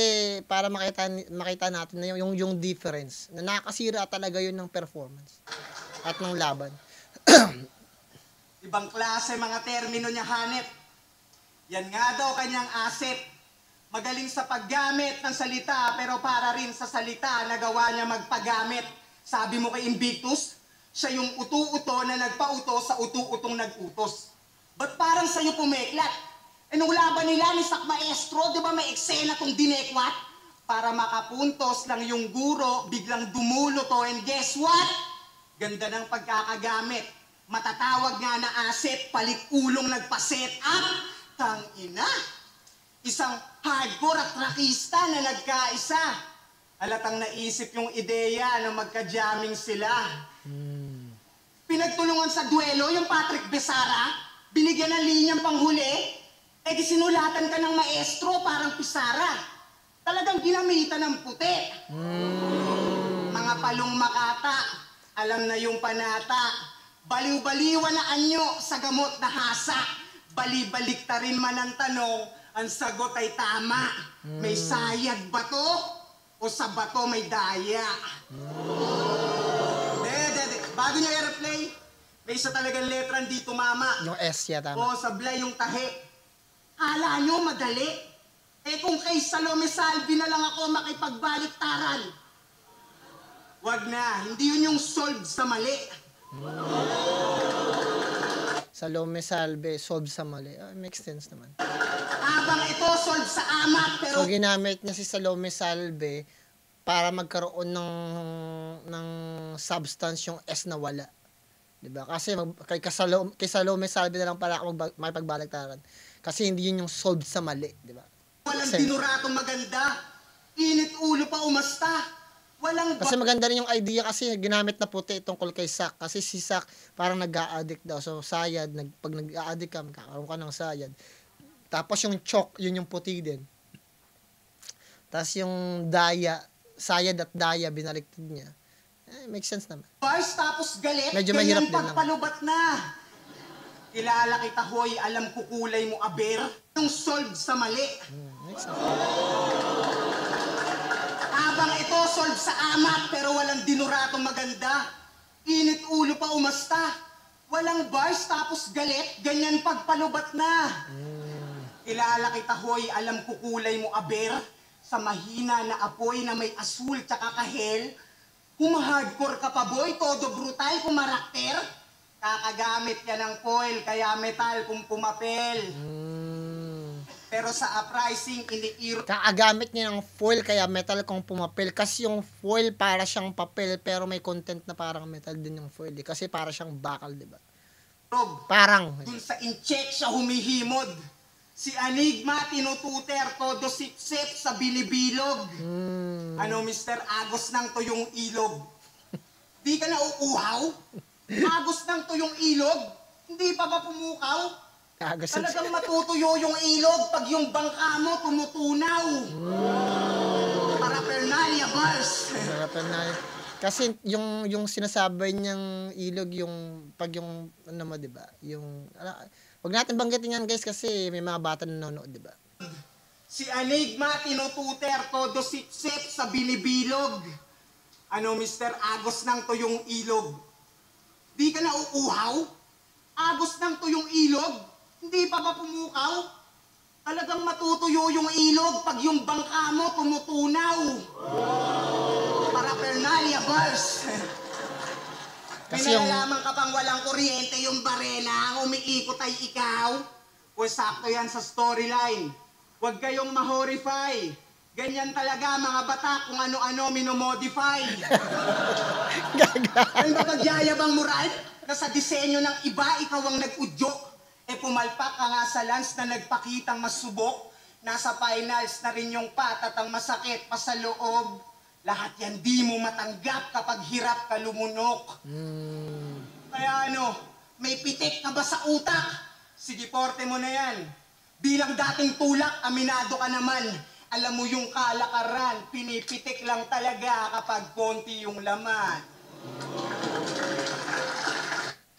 para makita natin na yung difference. Na nakakasira talaga yun ng performance at ng laban. Ibang klase mga termino niya, Hanep. Yan nga daw kanyang asset. Magaling sa paggamit ng salita, pero para rin sa salita, nagawa niya magpagamit. Sabi mo kay Invictus, siya yung utu-uto na nagpauto sa utu-utong nag-utos. Ba't parang sa'yo pumeklat? Nung laban nila ni Sak Maestro, di ba may eksena tong dinekwat? Para makapuntos lang yung guro, biglang dumulo to, and guess what? Ganda ng pagkakagamit. Matatawag nga na asset, palit ulong nagpa-set up. Tang-ina, isang hardcore at rockista na nagkaisa. Halatang naisip yung ideya na magka-jamming sila. Pinagtulungan sa duelo yung Patrick Besara, binigyan ng linyang panghuli, di sinulatan ka ng maestro parang pisara. Talagang ginamitan ng puti. Mga palong makata, alam na yung panata, baliw-baliwan na anyo sa gamot na hasa. Bali-balik ta rin man ang tanong, ang sagot ay tama. May sayad ba to? O sa bato may daya? Bago niya airplay, may isa talagang letra hindi tumama. Yung S yata. O sablay yung tahi. Kala nyo madali? Kung kay Salome Salvi na lang ako makipagbaliktaran. Wag na, hindi yun yung solve sa mali. Salome Salve, solve sa mali. Makes sense naman. Habang ito solve sa amat, pero... So, ginamit niya si Salome Salve para magkaroon ng substance yung S na wala. Diba? Kasi kay Salome Salve na lang pala ako makipagbaliktaran. Kasi hindi yun yung solve sa mali. Diba? Walang dinuratong maganda. Init ulo pa umasta. Kasi maganda rin yung idea kasi ginamit na puti tungkol kay Sak. Kasi si Sak parang nag-a-addict daw. So, sayad, pag nag-a-addict ka, magkakaroon ka ng sayad. Tapos yung chok, yun yung puti din. Tapos yung daya, sayad at daya, binaliktad niya. Makes sense naman. Bars tapos galit, medyo mahirap din pagpalubat na. Kilala kita, hoy, alam ko kulay mo, aber. Yung solve sa mali. Makes sense. Habang ito solve sa amat, pero walang dinuratong maganda. Init ulo pa umasta. Walang bars tapos galit, ganyan pagpalubat na. Kilala kita hoy, alam ko kulay mo aber. Sa mahina na apoy na may asul tsaka kahel. Humahardcore ka pa boy, todo brutal kumarakter. Kakagamit ka ng foil, kaya metal kung pumapel. Pero sa uprising, iniiro. Kaagamit niya ng foil kaya metal kung pumapel. Kasi yung foil para siyang papel pero may content na parang metal din yung foil. Kasi para siyang bakal, di ba? Parang. Dun sa incheck siya humihimod. Si Enigma tinututer, todo sip-sip sa bilibilog. Ano, Mr. Agos ng tuyong ilog? Di ka na uuhaw? Agos ng tuyong ilog? Hindi pa ba pumukaw? Talagang matutuyo yung ilog pag yung bangka mo tumutunaw. Paraphernalia bars. Paraphernalia. Kasi yung sinasabi niyang ilog, yung pag yung ano mo, 'di ba? Yung wag natin banggitin yan guys kasi may mga bata na nanonood, 'di ba? Si Enigma tinututer, todo sip-sip sa bilibilog. Ano, Mr. Agos ng tuyong ilog? Di ka na uuhaw? Agos ng tuyong ilog? Hindi pa ba pumukaw? Talagang matutuyo yung ilog pag yung bangka mo tumutunaw. Paraphernalia bars. May nalalaman ka pang walang kuryente yung barena, ang umiikot ay ikaw. O sakto yan sa storyline. Huwag kayong ma-horrify. Ganyan talaga mga bata kung ano-ano minomodify. Ay magagyayabang moral na sa disenyo ng iba ikaw ang nag-udyo. Pumalpak ka nga sa lance na nagpakitang masubok. Nasa finals na rin yung patat ang masakit pa sa loob. Lahat yan di mo matanggap kapag hirap ka lumunok. Kaya ano, may pitik ka ba sa utak? Sige, porte mo na yan. Bilang dating tulak, aminado ka naman. Alam mo yung kalakaran, pinipitik lang talaga kapag konti yung laman.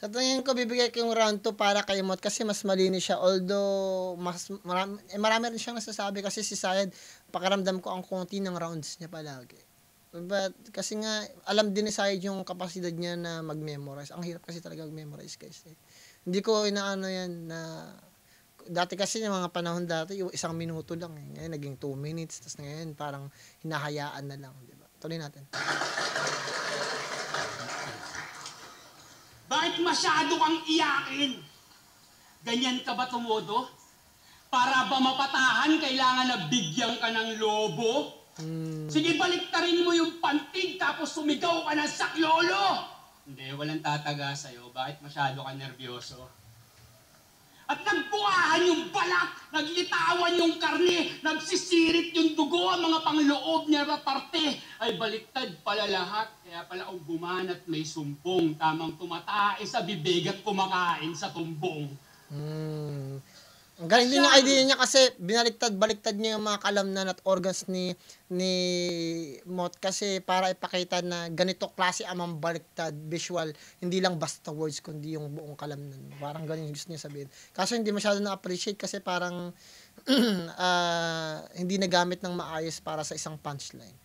Sa tingin ko, bibigay ko yung round 2 para kay Mot kasi mas malinis siya. Although, marami rin siyang nasasabi kasi si Sayed, pakiramdam ko ang konti ng rounds niya palagi. But, kasi nga, alam din ni Sayed yung kapasidad niya na mag-memorize. Ang hirap kasi talaga mag-memorize guys. Hindi ko inaano yan na, dati kasi yung mga panahon dati, yung 1 minuto lang. Ngayon, naging 2 minutes. Tapos ngayon, parang hinahayaan na lang. Diba? Tuloy natin. Bakit masyado kang iyakin? Ganyan ka ba tumodo? Para ba mapatahan, kailangan na bigyan ka ng lobo? Sige, baliktarin mo yung pantig tapos sumigaw ka ng saklolo! Hindi, walang tataga sa'yo. Bakit masyado ka nervyoso? At nagbukahan yung balak, naglitawan yung karne, nagsisirit yung dugo, ang mga pangloob niya na parte. Ay baliktad pala lahat, kaya pala ang bumanat may sumpong, tamang tumatae sa bibig at kumakain sa tumbong. Ang galing din yung idea niya kasi binaliktad-baliktad niya yung mga kalamnan at organs ni Mot kasi para ipakita na ganito klase ang baliktad visual, hindi lang basta words kundi yung buong kalamnan. Parang ganun yung gusto niya sabihin. Kaso hindi masyado na-appreciate kasi parang hindi nagamit ng maayos para sa isang punchline.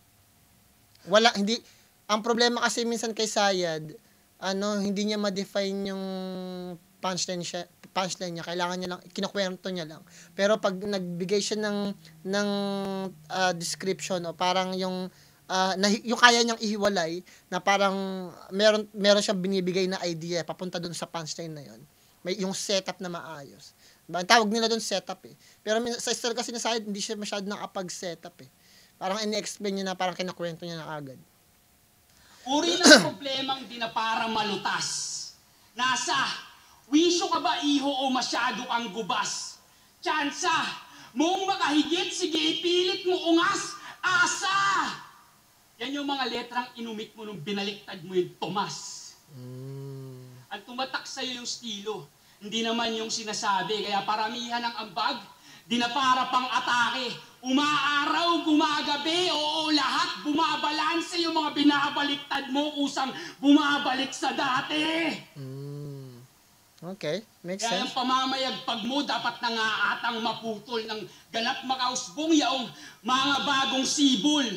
Ang problema kasi minsan kay Sayed, hindi niya ma-define yung punchline niya, kailangan niya lang, kinukwento niya lang. Pero pag nagbigay siya ng description o parang yung kaya niyang ihiwalay na parang meron siyang binibigay na idea papunta dun sa punchline na yon. May yung setup na maayos. Ang tawag nila dun setup eh. Pero sa style kasi na Sayed, hindi siya masyado nakapag-setup eh. Parang ini-explain niya na parang kinukwento niya na agad. Uri ng problemang di na para malutas. Nasa wisyo ka ba iho o masyado kang gubas? Tsansa, mong makahigit, sige ipilit mo ungas, asa! Yan yung mga letrang inumit mo nung binaliktad mo yung Tomas. Ang tumatak sa'yo yung stilo, hindi naman yung sinasabi, kaya paramihan ng ambag, di na para pang atake. Umaaraw, gumagabi, oo lahat, bumabalanse yung mga binabaliktad mo kusang bumabalik sa dati. Okay, makes Kaya sense. yung pamamayagpag mo dapat nangaatang maputol ng ganap makausbong yaong mga bagong sibol.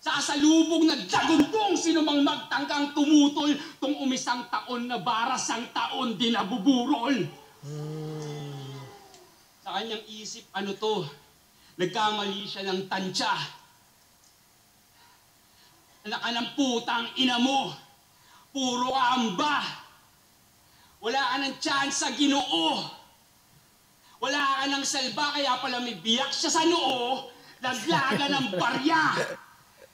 Sa asalubong na dagundong sino mang magtangkang tumutol tung umisang taon na barasang taon din nabuburol. Sa kanyang isip, ano to? Nagkamali siya ng tansya. Anak ka ng putang ina mo. Puro amba. Wala ka ng chance sa Ginoo. Wala ka ng salba, kaya pala may biyak siya sa noo. Laglaga ng barya.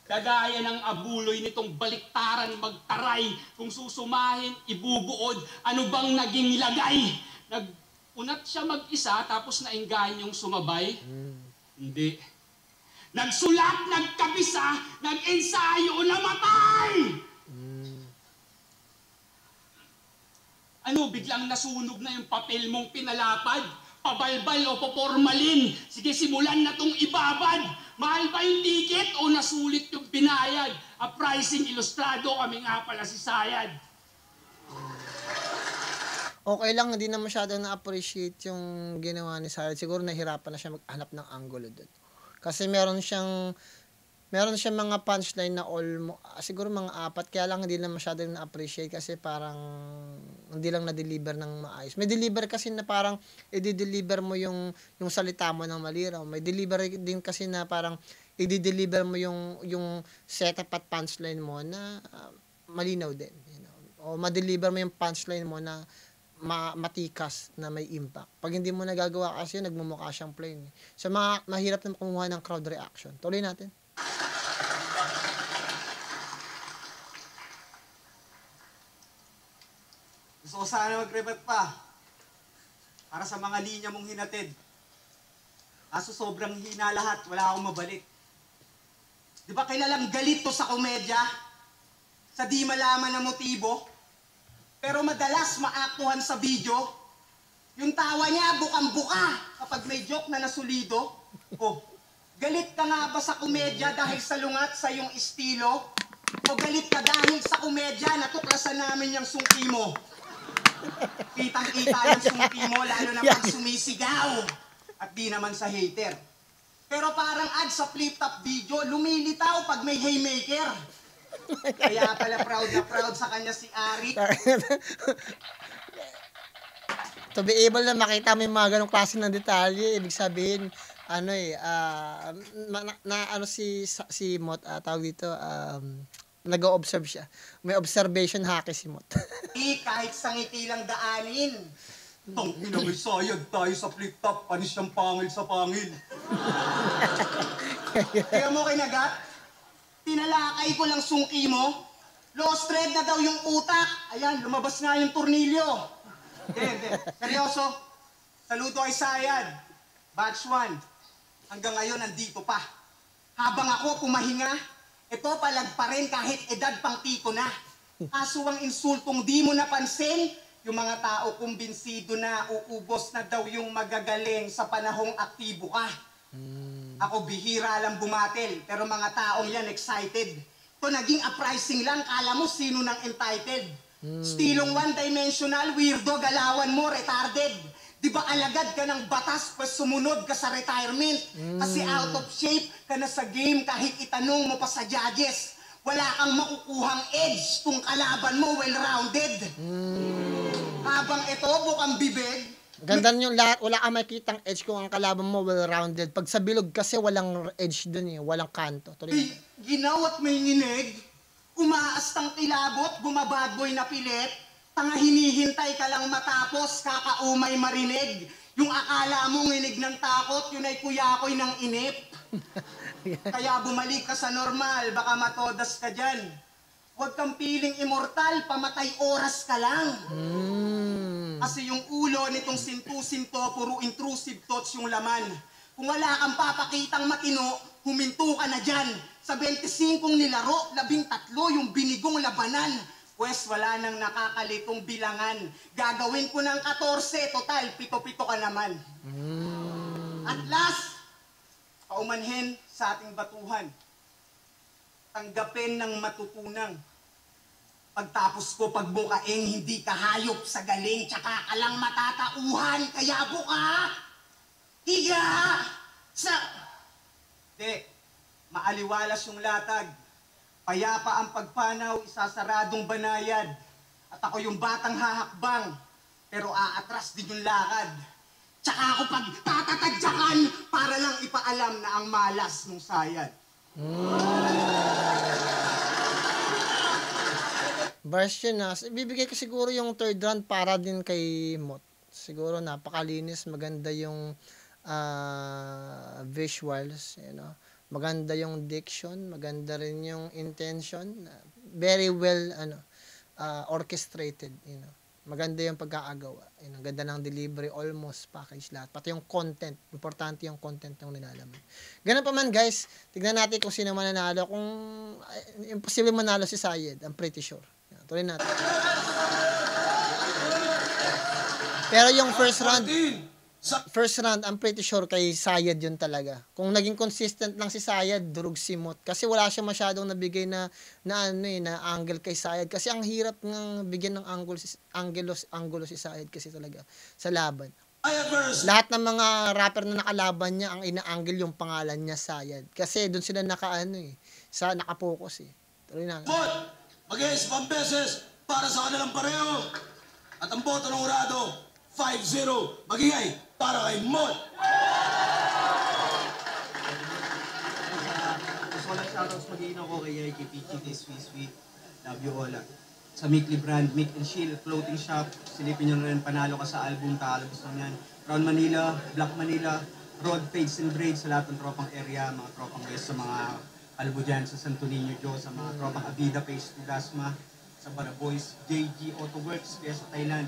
Kagaya ng abuloy nitong baliktaran magtaray. Kung susumahin, ibubuod. Ano bang naging lagay? Nag-unat siya mag-isa, tapos nainggan yung sumabay? Hindi. Nagsulat, nagkabisa, nag-ensayo, namatay! Ano, biglang nasunog na yung papel mong pinalapad? Pabalbal o popormalin? Sige, simulan na tong ibabad. Mahal ba yung ticket o nasulit yung binayad? A pricing ilustrado, kami nga pala si Sayad. Okay lang, hindi na masyado na-appreciate yung ginawa ni Sayad. Siguro nahirapan na siya maghanap ng angulo doon. Kasi meron siyang mga punchline na siguro mga 4, kaya lang hindi na masyado na-appreciate kasi parang hindi lang na-deliver ng maayos. May deliver kasi na parang i-deliver mo yung salita mo ng malinaw. May delivery din kasi na parang i-deliver mo yung setup at punchline mo na malinaw din. You know? O ma-deliver mo yung punchline mo na matikas na may impact. Pag hindi mo nagagawa kasi nagmumukha siyang plain. So mahirap na kumuha ng crowd reaction. Tuloy natin. Gusto ko sana mag-rebat pa para sa mga linya mong hinatid. Kaso sobrang hina lahat, wala akong mabalik. Di ba kilalang galit to sa komedya? Sa di malaman na motibo? Pero madalas maaktuhan sa video, yung tawa niya bukang-buka kapag may joke na nasulido. Oh, galit ka nga ba sa komedya dahil sa lungat sa iyong estilo? O galit ka dahil sa komedya natuklasan namin yung sungki mo? Kitang-kita yung sungki mo, lalo na pag sumisigaw. At di naman sa hater. Pero parang ad sa flip-top video, lumilitaw pag may haymaker. Kaya pala proud na proud sa kanya si Ari. To be able na makita mo yung mga ganong klase ng detalye, ibig sabihin, si Mot, tawag dito, nag-o-observe siya. May observation haki si Mot. Kahit sa ngiti lang daanin. Tang inamay sayad tayo sa flip-top, panis siyang pangil sa pangil. Kaya mo kinagat, tinalakay ko lang sungki mo, lost thread na daw yung utak. Ayan, lumabas nga yung tornilyo. Hindi. Seryoso, saludo kay Sayad. Batch 1. Hanggang ngayon, nandito pa. Habang ako pumahinga, ito palag pa rin kahit edad pang tito na. Kaso ang insultong di mo napansin, yung mga tao kumbinsido na uubos na daw yung magagaling sa panahong aktibo ka. Ako bihira lang bumatil, pero mga taong yan excited. Ito naging uprising lang, kala mo sino nang entitled. Stilong one-dimensional, weirdo, galawan mo, retarded. Di ba alagad ka ng batas, pas sumunod ka sa retirement? Kasi out of shape ka na sa game kahit itanong mo pa sa judges. Wala kang makukuhang edge kung kalaban mo well-rounded. Habang ito, bukang bibig. Ganda yung lahat, wala kang makitang edge kung ang kalaban mo well-rounded. Pag sa bilog kasi walang edge dun walang kanto. Ginaw at may nginig, umaastang kilabot, bumabad boy na pilit, tanga hinihintay ka lang matapos, kakaumay marinig. Yung akala mo nginig ng takot, yun ay kuyakoy ng inip. Kaya bumalik ka sa normal, baka matodas ka dyan. Huwag kang piling immortal, pamatay oras ka lang. Kasi yung ulo nitong sinto-sinto, puro intrusive thoughts yung laman. Kung wala kang papakitang matino, huminto ka na dyan. Sa 25 nilaro, 13 yung binigong labanan. Pwes wala nang nakakalitong bilangan. Gagawin ko ng 14, total, 7-7 ka naman. At last, paumanhin sa ating batuhan. Tanggapin ng matutunang. Pagtapos ko pagbukaing hindi ka hayop sa galing, tsaka ka lang matatauhan, kaya buka! Higa! Di, maaliwalas yung latag. Payapa ang pagpanaw, isasaradong banayad. At ako yung batang hahakbang, pero aatras din yung lakad. Tsaka ako pag tatatadyakan para lang ipaalam na ang malas ng Sayad. Version na. Bibigay ko siguro yung third round para din kay Mot. Siguro napakalinis, maganda yung visuals, you know. Maganda yung diction, maganda rin yung intention. Very well orchestrated, you know. Maganda yung pagkakagawa. You know, ganda ng delivery, almost package lahat. Pati yung content, importante yung content yung nilalaman. Ganun pa man guys, tignan natin kung sino mananalo. Kung imposible manalo si Sayed, I'm pretty sure. Yan, tuloy natin. Pero yung first round, I'm pretty sure kay Sayed yun talaga. Kung naging consistent lang si Sayed, durog si Mot. Kasi wala siya masyadong nabigay na angle kay Sayed. Kasi ang hirap ng bigyan ng angulo si Sayed kasi talaga sa laban. Lahat ng mga rapper na nakalaban niya, ang ina-angle yung pangalan niya, Sayed. Kasi doon sila nakapokus eh. Tuloy na. Mot, mag-iis pang beses para sa kanilang pareho. At ang boto ng urado, 5-0, magingay para kay Mot. Gusto ko lang shoutouts magiging ako kay Yaiki, PGT, Sweet, love you all. Sa Mikli brand, Mick and Shield clothing shop, silipin nyo rin, panalo ka sa album, takalabos lang yan. Crown Manila, Black Manila, Road Fades and Braids sa lahat ng tropang area, mga tropang west, sa mga albo dyan, sa Santo Niño, Diyos, sa mga tropang Avida, Pace to Gasma, sa Baraboys, JG Auto Works, kaya sa Thailand,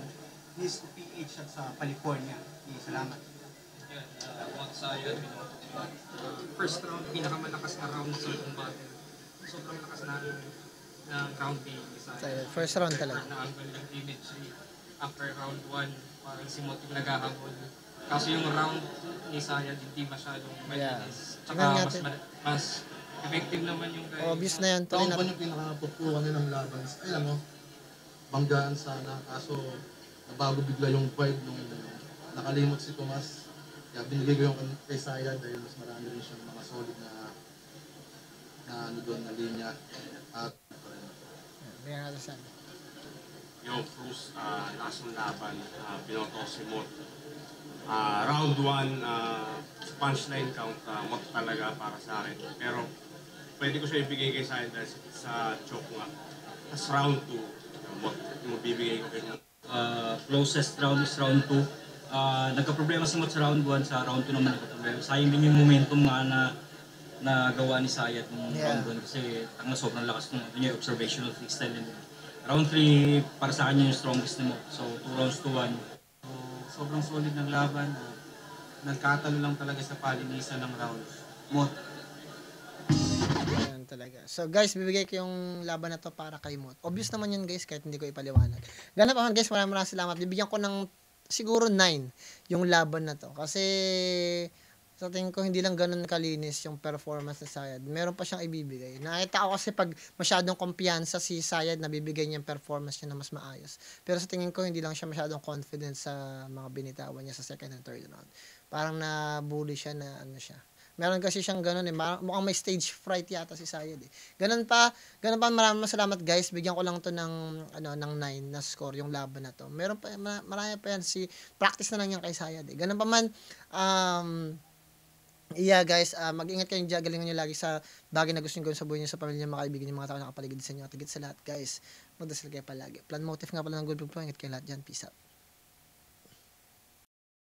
Nis to PH at sa California. Salamat. First round, pinakamalakas na round sa buong battle. Sobrang malakas na round game ni Sayed. First round talaga. Na-angle yung image after round 1, parang si Mot yung naghahabol. Kaso yung round ni Sayed hindi masyadong malinis. Tsaka mas effective naman yung kay... Obvious na yan. Tuloy Taon natin. yung pinakapupuan nilang laban. Ay banggaan sana. Kaso nabago bigla yung vibe nung nakalimot si Tomas. Kaya binigay ko yung kay Sayad dahil mas marami rin siyang mga solid na doon na linya. At Bigyan natin siya. Yung Cruz, lakas ng laban, binoto si Mot. Round 1, punchline count, Mot talaga para sa akin. Pero pwede ko siya ibigay kay Sayad dahil sa choke nga. Tapos round 2, Mot, yung bibigay ko kay Mot. Closest round is round 2. Nagka-problema si Mot sa round 1, sa round 2 naman nagka-problema. Sayang din yung momentum nga na gawa ni Sayed nung round 1 kasi sobrang lakas ng yung observational freestyle nila. Round 3, para sa kanya yung strongest ni Mot. So 2 rounds to 1. Sobrang solid ng laban. Nagkatalo lang talaga sa palinisan ng rounds. Mot. Ayan talaga. So guys, bibigay ko yung laban na to para kay Mot. Obvious naman yun guys, kahit hindi ko ipaliwanag. Ganap naman guys, maraming salamat. Bibigyan ko ng siguro 9 yung laban na to. Kasi sa tingin ko hindi lang ganun kalinis yung performance ni Sayed. Meron pa siyang ibibigay. Nakita ko kasi pag masyadong kumpiyansa si Sayed, nabibigay niya yung performance niya na mas maayos. Pero sa tingin ko hindi lang siya masyadong confident sa mga binitawan niya sa second and third round. Parang na-bully siya na ano siya. Meron kasi siyang ganun eh. Mukhang may stage fright yata si Sayed eh. Ganun pa, maraming salamat guys. Bigyan ko lang to ng 9 na score yung laban na to. Meron pa, marami pa yan practice na lang yan kay Sayed eh. Ganun pa man, yeah guys, mag-ingat kayong dyan, galingan nyo lagi sa bagay na gusto nyo gawin sa buhay nyo, sa pamilya nyo, mga kaibigan nyo, mga tao na nakapaligid sa inyo, at higit sa lahat guys, magdasal kayo palagi. Plan motive nga pala ng good vlog, ingat kayo lahat dyan, peace out.